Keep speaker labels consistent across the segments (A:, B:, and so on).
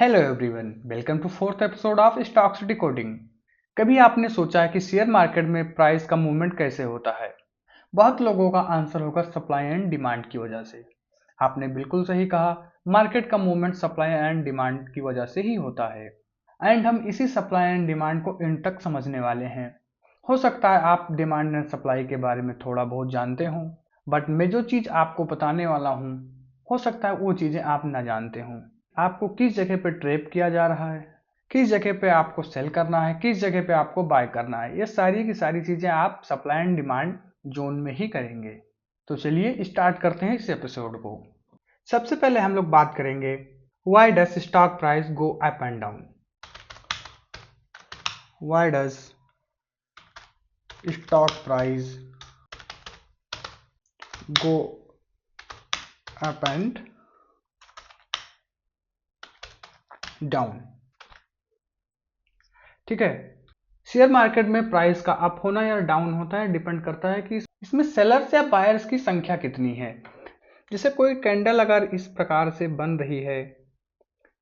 A: Hello everyone, welcome to fourth episode of stocks decoding. कभी आपने सोचा है कि शेयर मार्केट में प्राइस का मूवमेंट कैसे होता है? बहुत लोगों का आंसर होगा सप्लाई एंड डिमांड की वजह से। आपने बिल्कुल सही कहा, मार्केट का मूवमेंट सप्लाई एंड डिमांड की वजह से ही होता है। एंड हम इसी सप्लाई एंड डिमांड को इन तक समझने वाले हैं। हो सकता है आप डिमांड एंड सप्लाई के बारे में थोड़ा बहुत जानते हो, बट मैं जो चीज़ आपको बताने वाला हूँ हो सकता है वो चीज़ें आप ना जानते हो। आपको किस जगह पे ट्रैप किया जा रहा है, किस जगह पे आपको सेल करना है, किस जगह पे आपको बाय करना है, ये सारी की सारी चीज़ें आप सप्लाई एंड डिमांड जोन में ही करेंगे। तो चलिए स्टार्ट करते हैं इस एपिसोड को। सबसे पहले हम लोग बात करेंगे why does stock price go up and down. Why does stock price go up and down. ठीक है, शेयर मार्केट में प्राइस का अप होना या डाउन होता है डिपेंड करता है कि इसमें सेलर्स या बायर्स की संख्या कितनी है। जैसे कोई कैंडल अगर इस प्रकार से बन रही है,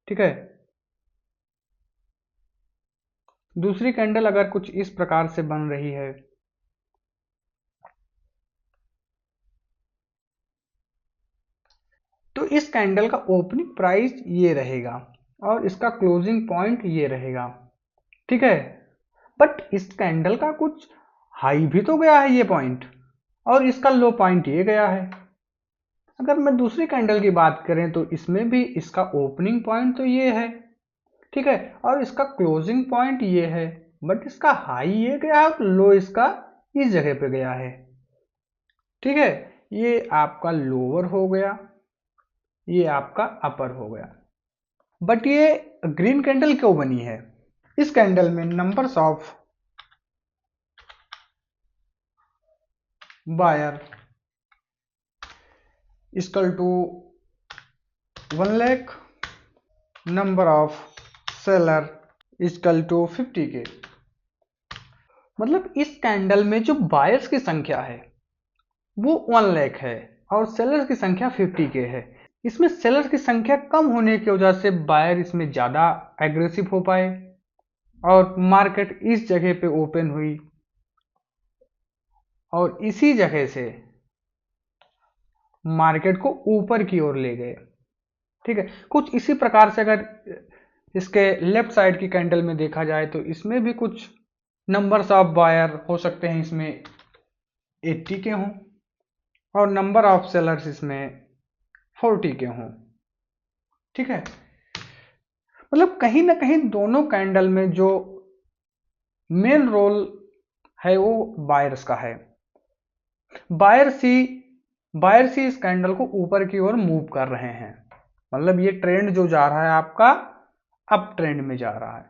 A: ठीक है, दूसरी कैंडल अगर कुछ इस प्रकार से बन रही है, तो इस कैंडल का ओपनिंग प्राइस ये रहेगा और इसका क्लोजिंग पॉइंट ये रहेगा। ठीक है, बट इस कैंडल का कुछ हाई भी तो गया है ये पॉइंट, और इसका लो पॉइंट ये गया है। अगर मैं दूसरी कैंडल की बात करें तो इसमें भी इसका ओपनिंग पॉइंट तो ये है, ठीक है, और इसका क्लोजिंग पॉइंट ये है, बट इसका हाई ये गया और लो इसका इस जगह पे गया है। ठीक है, ये आपका लोअर हो गया, ये आपका अपर हो गया। बट ये ग्रीन कैंडल क्यों बनी है? इस कैंडल में numbers of buyer equal to 1 lakh, number of seller equal to 50K। मतलब इस कैंडल में जो बायर्स की संख्या है वो 1 लाख है और सेलर्स की संख्या 50K है। इसमें सेलर्स की संख्या कम होने की वजह से बायर इसमें ज़्यादा एग्रेसिव हो पाए और मार्केट इस जगह पे ओपन हुई और इसी जगह से मार्केट को ऊपर की ओर ले गए। ठीक है, कुछ इसी प्रकार से अगर इसके लेफ्ट साइड की कैंडल में देखा जाए तो इसमें भी कुछ नंबर्स ऑफ बायर हो सकते हैं, इसमें 80 के हों और नंबर ऑफ सेलर्स इसमें 40 के हों। ठीक है, मतलब कहीं ना कहीं दोनों कैंडल में जो मेन रोल है वो बायर्स का है। बायर्स ही बायर्स ही इस कैंडल को ऊपर की ओर मूव कर रहे हैं। मतलब ये ट्रेंड जो जा रहा है आपका अप ट्रेंड में जा रहा है।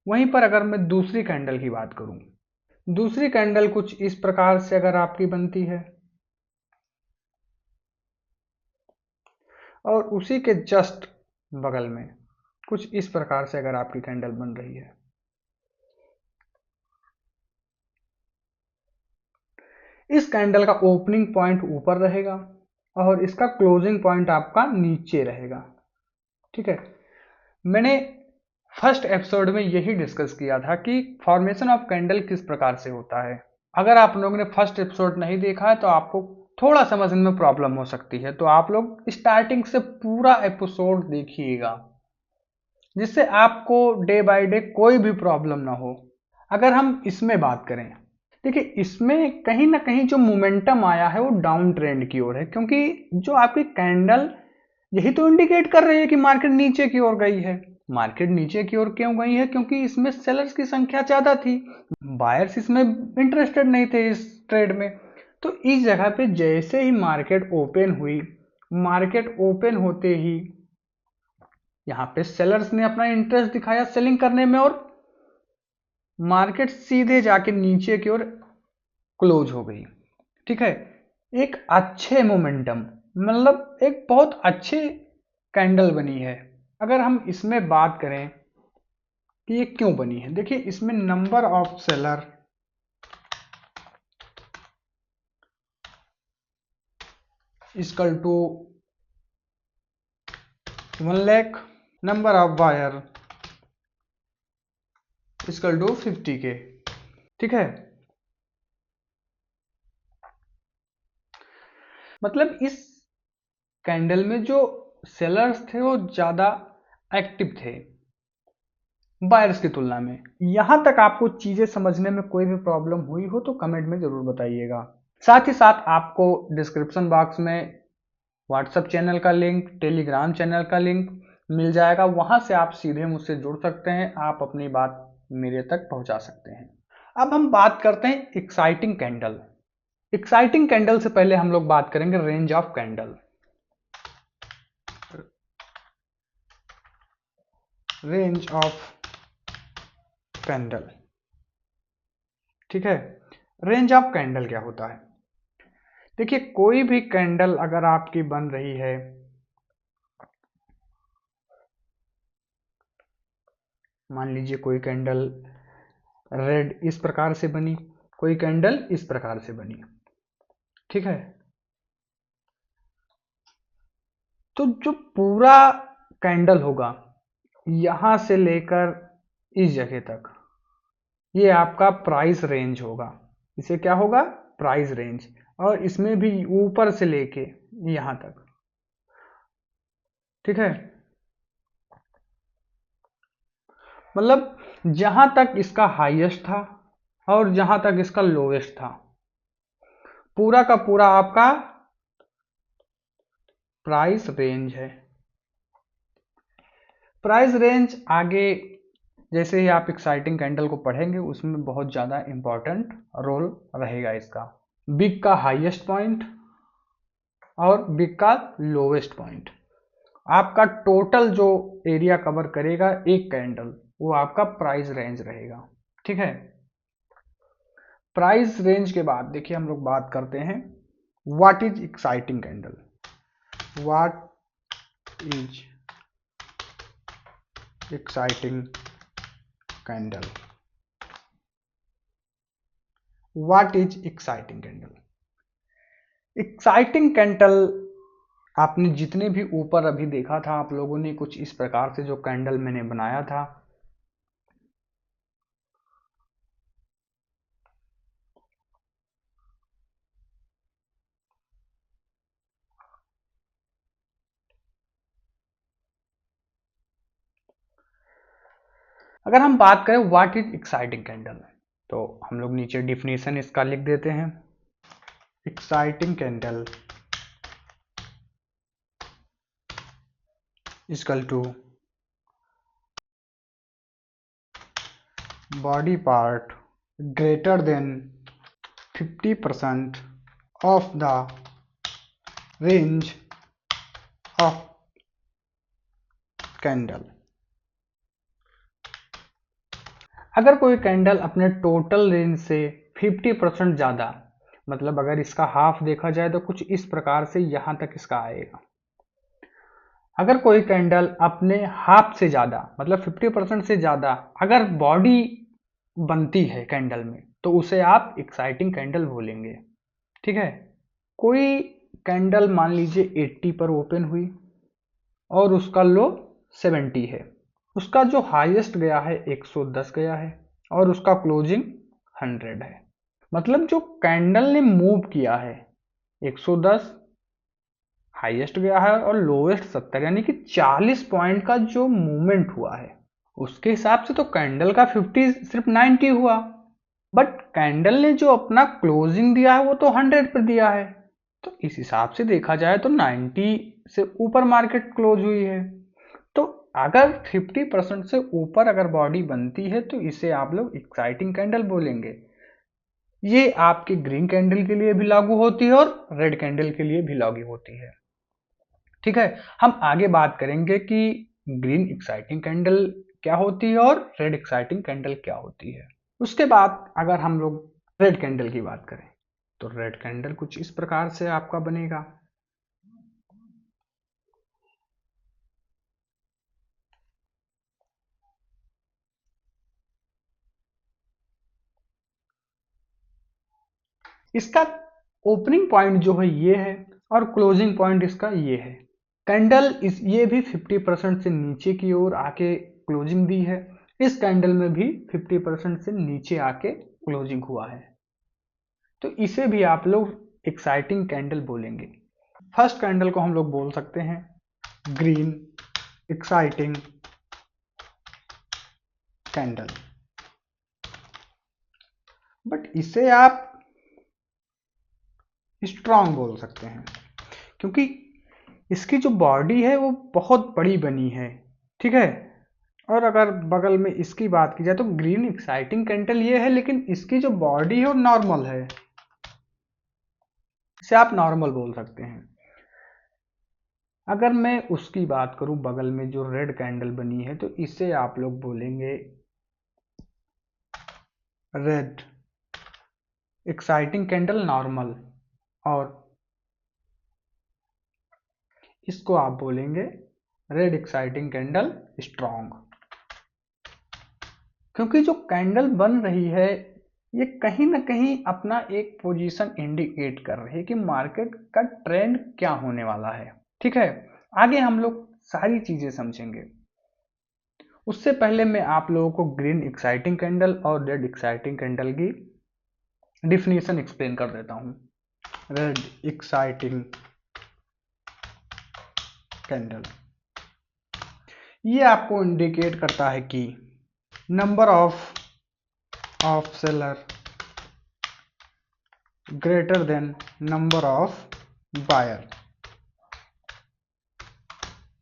A: वहीं पर अगर मैं दूसरी कैंडल की बात करूं, दूसरी कैंडल कुछ इस प्रकार से अगर आपकी बनती है और उसी के जस्ट बगल में कुछ इस प्रकार से अगर आपकी कैंडल बन रही है, इस कैंडल का ओपनिंग पॉइंट ऊपर रहेगा और इसका क्लोजिंग पॉइंट आपका नीचे रहेगा। ठीक है, मैंने फर्स्ट एपिसोड में यही डिस्कस किया था कि फॉर्मेशन ऑफ कैंडल किस प्रकार से होता है। अगर आप लोगों ने फर्स्ट एपिसोड नहीं देखा है तो आपको थोड़ा समझने में प्रॉब्लम हो सकती है, तो आप लोग स्टार्टिंग से पूरा एपिसोड देखिएगा जिससे आपको डे बाय डे कोई भी प्रॉब्लम ना हो। अगर हम इसमें बात करें, देखिए इसमें कहीं ना कहीं जो मोमेंटम आया है वो डाउन ट्रेंड की ओर है, क्योंकि जो आपकी कैंडल यही तो इंडिकेट कर रही है कि मार्केट नीचे की ओर गई है। मार्केट नीचे की ओर क्यों गई है? क्योंकि इसमें सेलर्स की संख्या ज्यादा थी, बायर्स इसमें इंटरेस्टेड नहीं थे इस ट्रेड में। तो इस जगह पे जैसे ही मार्केट ओपन हुई, मार्केट ओपन होते ही यहाँ पे सेलर्स ने अपना इंटरेस्ट दिखाया सेलिंग करने में और मार्केट सीधे जाके नीचे की ओर क्लोज हो गई। ठीक है, एक अच्छे मोमेंटम, मतलब एक बहुत अच्छे कैंडल बनी है। अगर हम इसमें बात करें कि ये क्यों बनी है, देखिए इसमें number of seller equal to 1 lakh number of buyer equal to 50K। ठीक है, मतलब इस कैंडल में जो सेलर्स थे वो ज्यादा एक्टिव थे बायर्स की तुलना में। यहां तक आपको चीजें समझने में कोई भी प्रॉब्लम हुई हो तो कमेंट में जरूर बताइएगा। साथ ही साथ आपको डिस्क्रिप्शन बॉक्स में व्हाट्सएप चैनल का लिंक, टेलीग्राम चैनल का लिंक मिल जाएगा, वहां से आप सीधे मुझसे जुड़ सकते हैं, आप अपनी बात मेरे तक पहुंचा सकते हैं। अब हम बात करते हैं एक्साइटिंग कैंडल। एक्साइटिंग कैंडल से पहले हम लोग बात करेंगे range of candle. Range of candle, ठीक है। रेंज ऑफ कैंडल क्या होता है? देखिए, कोई भी कैंडल अगर आपकी बन रही है, मान लीजिए कोई कैंडल रेड इस प्रकार से बनी, कोई कैंडल इस प्रकार से बनी, ठीक है, तो जो पूरा कैंडल होगा यहां से लेकर इस जगह तक, ये आपका प्राइस रेंज होगा। इसे क्या होगा? Price range. और इसमें भी ऊपर से लेके यहां तक, ठीक है, मतलब जहां तक इसका हाईएस्ट था और जहां तक इसका लोएस्ट था, पूरा का पूरा आपका प्राइस रेंज है। प्राइस रेंज आगे जैसे ही आप एक्साइटिंग कैंडल को पढ़ेंगे उसमें बहुत ज़्यादा इंपॉर्टेंट रोल रहेगा इसका। बिग का हाईएस्ट पॉइंट और बिग का लोवेस्ट पॉइंट, आपका टोटल जो एरिया कवर करेगा एक कैंडल, वो आपका प्राइस रेंज रहेगा, ठीक है। प्राइस रेंज के बाद देखिए हम लोग बात करते हैं what is exciting candle. What is exciting candle. What is exciting candle? Exciting candle आपने जितने भी ऊपर अभी देखा था आप लोगों ने कुछ इस प्रकार से जो कैंडल मैंने बनाया था, अगर हम बात करें व्हाट इज एक्साइटिंग कैंडल, तो हम लोग नीचे डिफिनेशन इसका लिख देते हैं। Exciting candle equal to body part greater than 50% of the range of candle. अगर कोई कैंडल अपने टोटल रेंज से 50% ज़्यादा, मतलब अगर इसका हाफ देखा जाए तो कुछ इस प्रकार से यहां तक इसका आएगा। अगर कोई कैंडल अपने हाफ से ज़्यादा मतलब 50% से ज़्यादा अगर बॉडी बनती है कैंडल में, तो उसे आप एक्साइटिंग कैंडल बोलेंगे, ठीक है। कोई कैंडल मान लीजिए 80 पर ओपन हुई और उसका लो 70 है, उसका जो हाईएस्ट गया है 110 गया है और उसका क्लोजिंग 100 है। मतलब जो कैंडल ने मूव किया है 110 हाईएस्ट गया है और लोएस्ट 70, यानी कि 40 पॉइंट का जो मूवमेंट हुआ है उसके हिसाब से तो कैंडल का 50 सिर्फ 90 हुआ, बट कैंडल ने जो अपना क्लोजिंग दिया है वो तो 100 पर दिया है, तो इस हिसाब से देखा जाए तो 90 से ऊपर मार्केट क्लोज हुई है। तो अगर 50% से ऊपर अगर बॉडी बनती है तो इसे आप लोग एक्साइटिंग कैंडल बोलेंगे। ये आपके ग्रीन कैंडल के लिए भी लागू होती है और रेड कैंडल के लिए भी लागू होती है, ठीक है। हम आगे बात करेंगे कि ग्रीन एक्साइटिंग कैंडल क्या होती है और रेड एक्साइटिंग कैंडल क्या होती है। उसके बाद अगर हम लोग रेड कैंडल की बात करें तो रेड कैंडल कुछ इस प्रकार से आपका बनेगा। इसका ओपनिंग पॉइंट जो है ये है और क्लोजिंग पॉइंट इसका ये है, कैंडल ये भी 50% से नीचे की ओर आके क्लोजिंग दी है, इस कैंडल में भी 50% से नीचे आके क्लोजिंग हुआ है, तो इसे भी आप लोग एक्साइटिंग कैंडल बोलेंगे। फर्स्ट कैंडल को हम लोग बोल सकते हैं ग्रीन एक्साइटिंग कैंडल, बट इसे आप स्ट्रांग बोल सकते हैं क्योंकि इसकी जो बॉडी है वो बहुत बड़ी बनी है, ठीक है। और अगर बगल में इसकी बात की जाए तो ग्रीन एक्साइटिंग कैंडल ये है, लेकिन इसकी जो बॉडी है वो नॉर्मल है, इसे आप नॉर्मल बोल सकते हैं। अगर मैं उसकी बात करूं बगल में जो रेड कैंडल बनी है, तो इसे आप लोग बोलेंगे रेड एक्साइटिंग कैंडल नॉर्मल, और इसको आप बोलेंगे रेड एक्साइटिंग कैंडल स्ट्रॉन्ग, क्योंकि जो कैंडल बन रही है ये कहीं ना कहीं अपना एक पोजीशन इंडिकेट कर रही है कि मार्केट का ट्रेंड क्या होने वाला है, ठीक है। आगे हम लोग सारी चीजें समझेंगे, उससे पहले मैं आप लोगों को ग्रीन एक्साइटिंग कैंडल और रेड एक्साइटिंग कैंडल की डिफिनीशन एक्सप्लेन कर देता हूं। रेड एक्साइटिंग कैंडल ये आपको इंडिकेट करता है कि number of seller greater than number of buyer.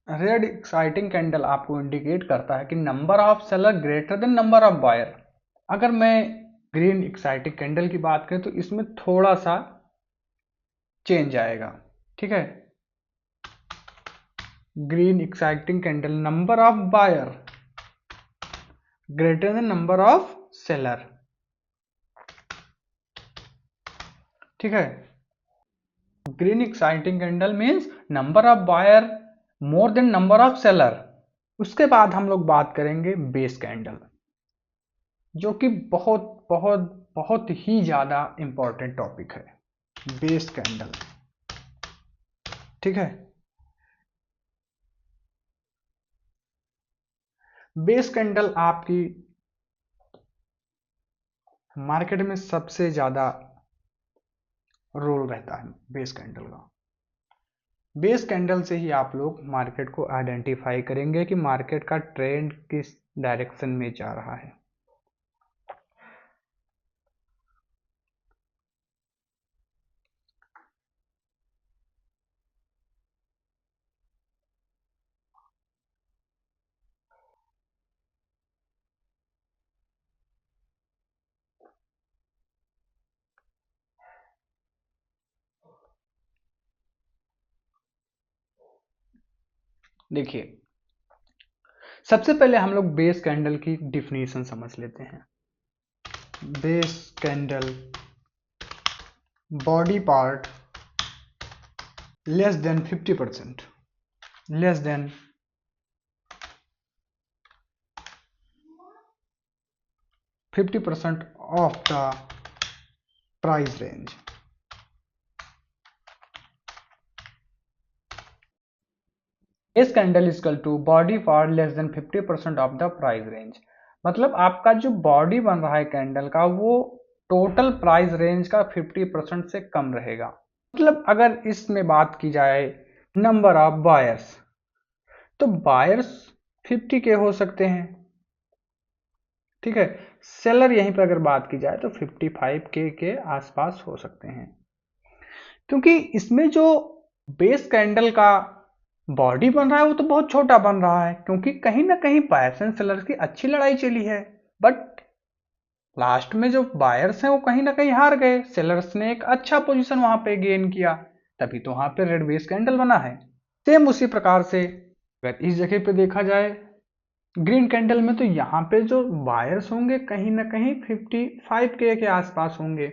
A: Red exciting candle आपको इंडिकेट करता है कि number of seller greater than number of buyer. अगर मैं ग्रीन एक्साइटिंग कैंडल की बात करें तो इसमें थोड़ा सा चेंज आएगा, ठीक है। Green exciting candle number of buyer greater than number of seller, ठीक है। Green exciting candle means number of buyer more than number of seller. उसके बाद हम लोग बात करेंगे बेस कैंडल, जो कि बहुत बहुत बहुत ही ज्यादा इंपॉर्टेंट टॉपिक है, बेस कैंडल, ठीक है। बेस कैंडल आपकी मार्केट में सबसे ज्यादा रोल रहता है बेस कैंडल का। बेस कैंडल से ही आप लोग मार्केट को आइडेंटिफाई करेंगे कि मार्केट का ट्रेंड किस डायरेक्शन में जा रहा है। देखिए, सबसे पहले हम लोग बेस कैंडल की डिफिनीशन समझ लेते हैं। Base candle body part less than 50%, less than 50% of the price range। Base candle equal to body part less than 50% of the price range. मतलब आपका जो बॉडी बन रहा है कैंडल का वो टोटल प्राइस रेंज का 50% से कम रहेगा। मतलब अगर इसमें बात की जाए नंबर ऑफ बायर्स, तो बायर्स 50 के हो सकते हैं, ठीक है। सेलर यहीं पर अगर बात की जाए तो 55 के आसपास हो सकते हैं, क्योंकि इसमें जो बेस कैंडल का बॉडी बन रहा है वो तो बहुत छोटा बन रहा है, क्योंकि कहीं ना कहीं बायर्स एंड सेलर्स की अच्छी लड़ाई चली है, बट लास्ट में जो बायर्स हैं वो कहीं ना कहीं हार गए, सेलर्स ने एक अच्छा पोजीशन वहां पे गेन किया, तभी तो वहां पे रेड बेस कैंडल बना है। सेम उसी प्रकार से अगर इस जगह पे देखा जाए ग्रीन कैंडल में, तो यहाँ पे जो बायर्स होंगे कहीं ना कहीं 55 के आसपास होंगे।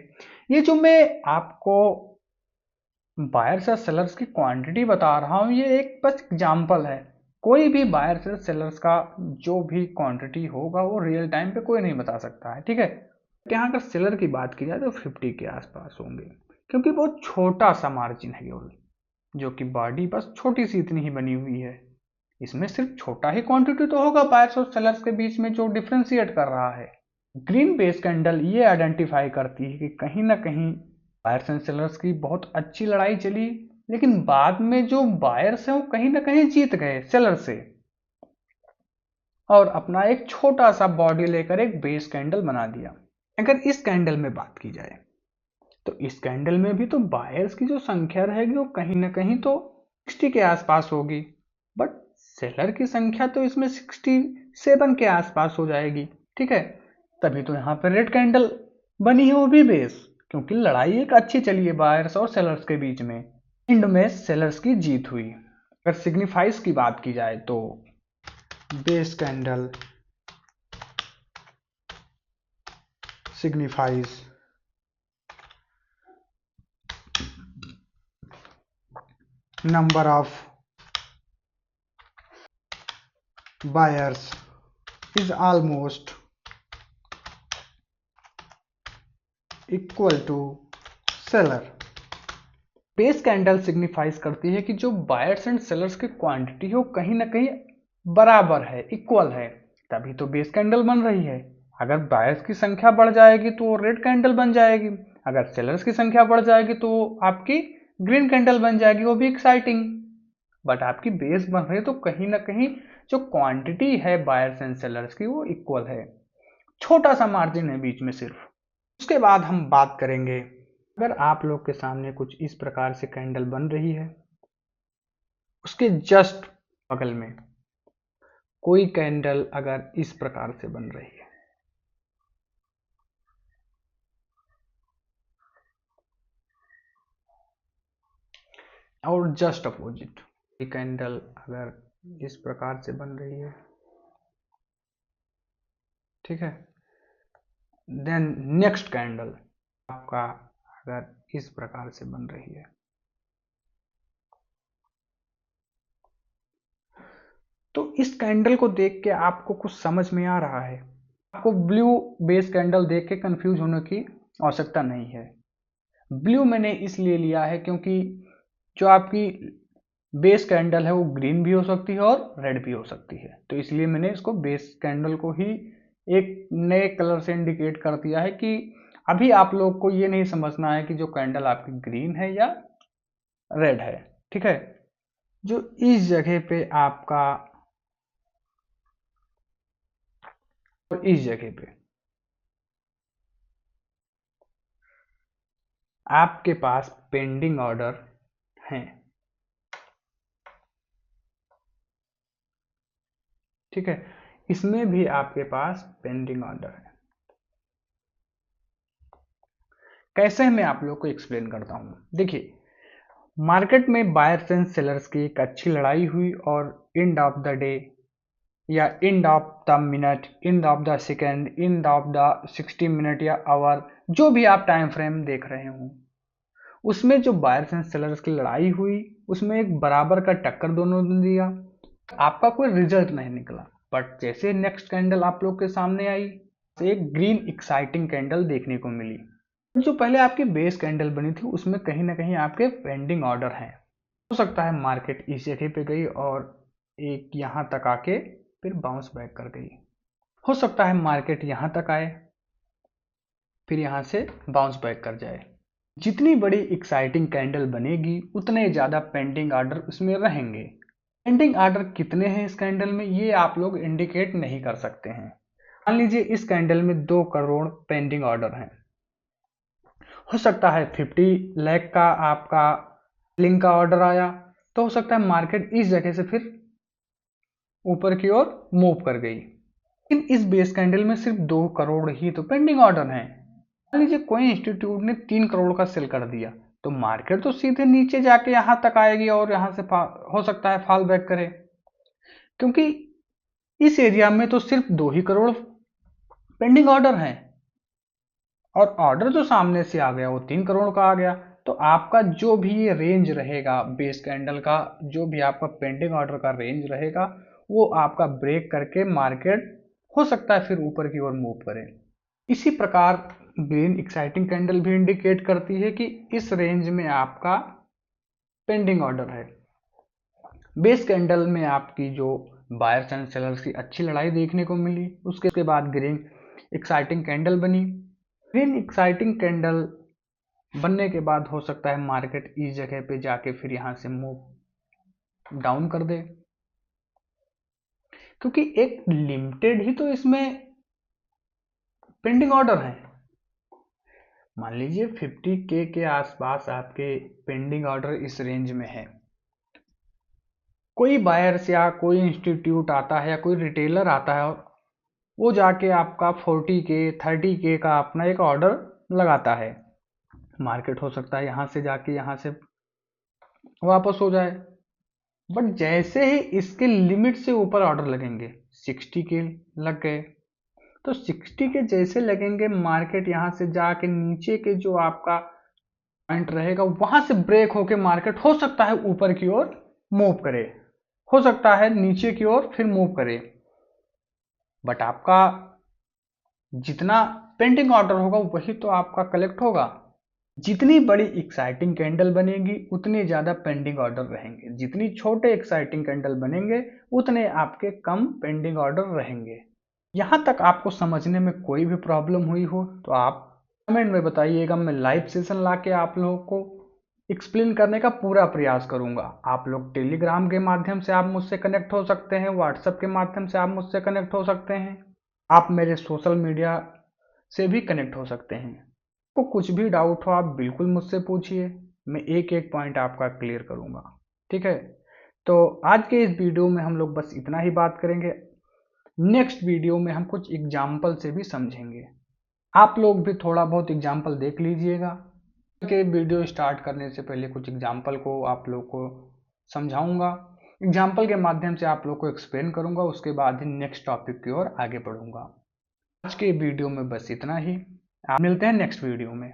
A: ये जो मैं आपको बायर्स और सेलर्स की क्वांटिटी बता रहा हूं ये एक बस एग्जांपल है। कोई भी बायर्स और सेलर्स का जो भी क्वांटिटी होगा वो रियल टाइम पे कोई नहीं बता सकता है, ठीक है। यहाँ अगर सेलर की बात की जाए तो 50 के आसपास होंगे, क्योंकि बहुत छोटा सा मार्जिन है केवल, जो कि बॉडी बस छोटी सी इतनी ही बनी हुई है। इसमें सिर्फ छोटा ही क्वांटिटी तो होगा बायर्स और सेलर्स के बीच में जो डिफ्रेंशिएट कर रहा है। ग्रीन बेस कैंडल ये आइडेंटिफाई करती है कि कहीं ना कहीं बायर्स एंड सेलर्स की बहुत अच्छी लड़ाई चली, लेकिन बाद में जो बायर्स हैं वो कहीं ना कहीं जीत गए सेलर से, और अपना एक छोटा सा बॉडी लेकर एक बेस कैंडल बना दिया। अगर इस कैंडल में बात की जाए तो इस कैंडल में भी तो बायर्स की जो संख्या रहेगी वो कहीं ना कहीं तो 60 के आसपास होगी, बट सेलर की संख्या तो इसमें 67 के आसपास हो जाएगी। ठीक है, तभी तो यहाँ पर रेड कैंडल बनी है, वो भी बेस, क्योंकि लड़ाई एक अच्छी चली है बायर्स और सेलर्स के बीच में। एंड में सेलर्स की जीत हुई। अगर सिग्निफाइज की बात की जाए तो base candle signifies number of buyers is almost equal to seller। Base candle signifies करती है कि जो बायर्स एंड सेलर्स की क्वांटिटी है वो कहीं ना कहीं बराबर है, इक्वल है, तभी तो बेस कैंडल बन रही है। अगर बायर्स की संख्या बढ़ जाएगी तो वो रेड कैंडल बन जाएगी, अगर सेलर्स की संख्या बढ़ जाएगी तो आपकी ग्रीन कैंडल बन जाएगी, वो भी एक्साइटिंग। बट आपकी बेस बन रही है तो कहीं ना कहीं जो क्वांटिटी है बायर्स एंड सेलर्स की वो इक्वल है, छोटा सा मार्जिन है बीच में सिर्फ। उसके बाद हम बात करेंगे, अगर आप लोग के सामने कुछ इस प्रकार से कैंडल बन रही है, उसके जस्ट बगल में कोई कैंडल अगर इस प्रकार से बन रही है, और जस्ट अपोजिट ये कैंडल अगर इस प्रकार से बन रही है, ठीक है, देन नेक्स्ट कैंडल आपका अगर इस प्रकार से बन रही है, तो इस कैंडल को देख के आपको कुछ समझ में आ रहा है। आपको ब्लू बेस कैंडल देख के कंफ्यूज होने की आवश्यकता नहीं है। ब्लू मैंने इसलिए लिया है क्योंकि जो आपकी बेस कैंडल है वो ग्रीन भी हो सकती है और रेड भी हो सकती है, तो इसलिए मैंने इसको बेस कैंडल को ही एक नए कलर से इंडिकेट कर दिया है कि अभी आप लोग को ये नहीं समझना है कि जो कैंडल आपकी ग्रीन है या रेड है। ठीक है, जो इस जगह पे आपका और इस जगह पे आपके पास पेंडिंग ऑर्डर हैं, ठीक है, इसमें भी आपके पास पेंडिंग ऑर्डर है। कैसे मैं आप लोग को एक्सप्लेन करता हूं। देखिए, मार्केट में बायर्स एंड सेलर्स की एक अच्छी लड़ाई हुई और एंड ऑफ द डे या end of the minute, end of the second, end of the 60 minute या आवर, जो भी आप टाइम फ्रेम देख रहे हो, उसमें जो बायर्स एंड सेलर्स की लड़ाई हुई उसमें एक बराबर का टक्कर दोनों ने दिया, आपका कोई रिजल्ट नहीं निकला। बट जैसे नेक्स्ट कैंडल आप लोग के सामने आई तो एक ग्रीन एक्साइटिंग कैंडल देखने को मिली। जो पहले आपकी बेस कैंडल बनी थी उसमें कहीं ना कहीं आपके पेंडिंग ऑर्डर हैं। हो सकता है मार्केट इस जगह पे गई और एक यहाँ तक आके फिर बाउंस बैक कर गई, हो सकता है मार्केट यहाँ तक आए फिर यहाँ से बाउंस बैक कर जाए। जितनी बड़ी एक्साइटिंग कैंडल बनेगी उतने ज़्यादा पेंडिंग ऑर्डर उसमें रहेंगे। पेंडिंग ऑर्डर कितने हैं इस कैंडल में ये आप लोग इंडिकेट नहीं कर सकते हैं। मान लीजिए इस कैंडल में 2 करोड़ पेंडिंग ऑर्डर हैं, हो सकता है 50 लाख का आपका लिंक का ऑर्डर आया, तो हो सकता है मार्केट इस जगह से फिर ऊपर की ओर मूव कर गई, लेकिन इस बेस कैंडल में सिर्फ 2 करोड़ ही तो पेंडिंग ऑर्डर हैं। मान लीजिए कोई इंस्टीट्यूट ने 3 करोड़ का सेल कर दिया, तो मार्केट तो सीधे नीचे जाके यहां तक आएगी और यहां से हो सकता है फॉल बैक करे, क्योंकि इस एरिया में तो सिर्फ 2 ही करोड़ पेंडिंग ऑर्डर हैं और ऑर्डर जो सामने से आ गया वो 3 करोड़ का आ गया। तो आपका जो भी ये रेंज रहेगा बेस कैंडल का, जो भी आपका पेंडिंग ऑर्डर का रेंज रहेगा वो आपका ब्रेक करके मार्केट हो सकता है फिर ऊपर की ओर मूव करे। इसी प्रकार ग्रीन एक्साइटिंग कैंडल भी इंडिकेट करती है कि इस रेंज में आपका पेंडिंग ऑर्डर है। बेस कैंडल में आपकी जो बायर्स एंड सेलर्स की अच्छी लड़ाई देखने को मिली, उसके बाद ग्रीन एक्साइटिंग कैंडल बनी। ग्रीन एक्साइटिंग कैंडल बनने के बाद हो सकता है मार्केट इस जगह पे जाके फिर यहां से मूव डाउन कर दे, क्योंकि एक लिमिटेड ही तो इसमें पेंडिंग ऑर्डर है। मान लीजिए 50K के आसपास आपके पेंडिंग ऑर्डर इस रेंज में है। कोई बायर्स या कोई इंस्टीट्यूट आता है या कोई रिटेलर आता है और वो जाके आपका 40K 30K का अपना एक ऑर्डर लगाता है। मार्केट हो सकता है यहां से जाके यहां से वापस हो जाए, बट जैसे ही इसके लिमिट से ऊपर ऑर्डर लगेंगे, 60K लग गए, तो 60K जैसे लगेंगे मार्केट यहां से जाके नीचे के जो आपका पॉइंट रहेगा वहां से ब्रेक होके मार्केट हो सकता है ऊपर की ओर मूव करे, हो सकता है नीचे की ओर फिर मूव करे, बट आपका जितना पेंडिंग ऑर्डर होगा वही तो आपका कलेक्ट होगा। जितनी बड़ी एक्साइटिंग कैंडल बनेगी उतने ज्यादा पेंडिंग ऑर्डर रहेंगे, जितनी छोटे एक्साइटिंग कैंडल बनेंगे उतने आपके कम पेंडिंग ऑर्डर रहेंगे। यहां तक आपको समझने में कोई भी प्रॉब्लम हुई हो तो आप कमेंट में बताइएगा, मैं लाइव सेशन लाके आप लोगों को एक्सप्लेन करने का पूरा प्रयास करूंगा। आप लोग टेलीग्राम के माध्यम से आप मुझसे कनेक्ट हो सकते हैं, व्हाट्सएप के माध्यम से आप मुझसे कनेक्ट हो सकते हैं, आप मेरे सोशल मीडिया से भी कनेक्ट हो सकते हैं। आपको कुछ भी डाउट हो आप बिल्कुल मुझसे पूछिए, मैं एक एक पॉइंट आपका क्लियर करूंगा। ठीक है, तो आज के इस वीडियो में हम लोग बस इतना ही बात करेंगे। नेक्स्ट वीडियो में हम कुछ एग्जाम्पल से भी समझेंगे। आप लोग भी थोड़ा बहुत एग्जाम्पल देख लीजिएगा कि वीडियो स्टार्ट करने से पहले कुछ एग्जाम्पल को आप लोग को समझाऊंगा, एग्जाम्पल के माध्यम से आप लोग को एक्सप्लेन करूंगा, उसके बाद ही नेक्स्ट टॉपिक की ओर आगे बढ़ूंगा। आज के वीडियो में बस इतना ही, आप मिलते हैं नेक्स्ट वीडियो में।